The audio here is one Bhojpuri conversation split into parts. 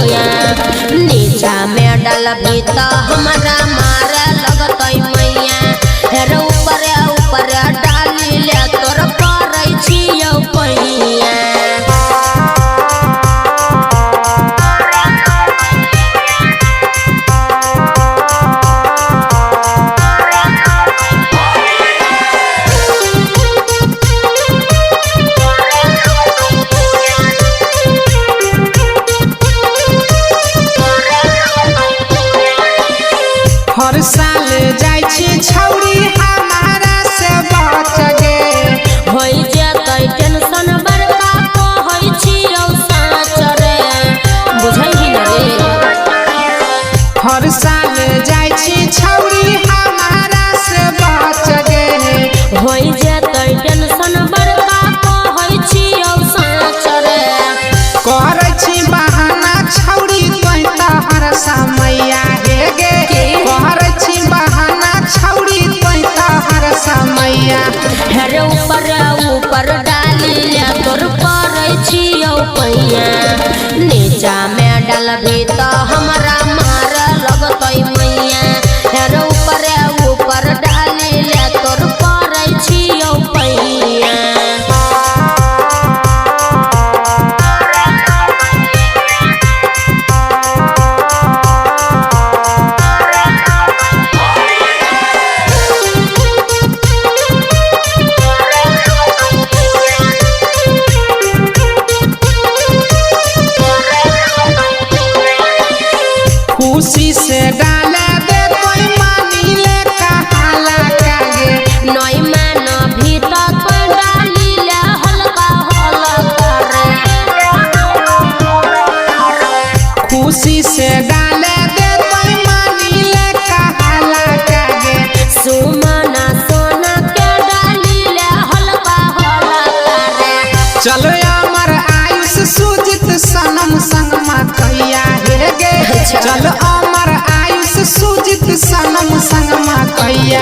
पैया नीचा में डालबी तो हमारा मारे लगतै मैया हेर ऊपर ऊपर डाली ले तोर परै छियौ पैया हर साल जाय छी छौरी हमारा से बच गे होई जेतै टेंशन बड़का कहै छियौ साच रे बुझैहि न रे हर साल जाय छी छौरी हमारा से बच गे होई जेतै टेंशन बड़का कहै छियौ साच रे करै छी बहाना छौरी तोय त हर समैया हे गे करै छी बहाना छौरी तोय त हर समैया हेर ऊपर ऊपर डाली ले तोर परै छियौ पैया नीचा में डालबी तो हमरा मार लगतै मैया हेर ऊपर ऊपर डाली ले तोर परै छियौ पैया खुशी से डाले दे कोई मानी ले कहाला कागे नई में न भीतर तो डाली ले हल्का हल्का रे खुशी से डाले दे कोई मानी ले कहाला कागे सुमना सोना के डाली ले हल्का हल्का रे चलो अमर आयुष सुजित सनम संग मकैया हे गे चलो अमर आयुष सुजित सनम संग मकैया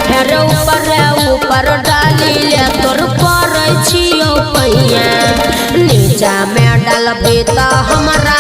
हेर ऊपर ऊपर डाली ले तोर परै छियौ पैया नीचा में डालबी तो हमरा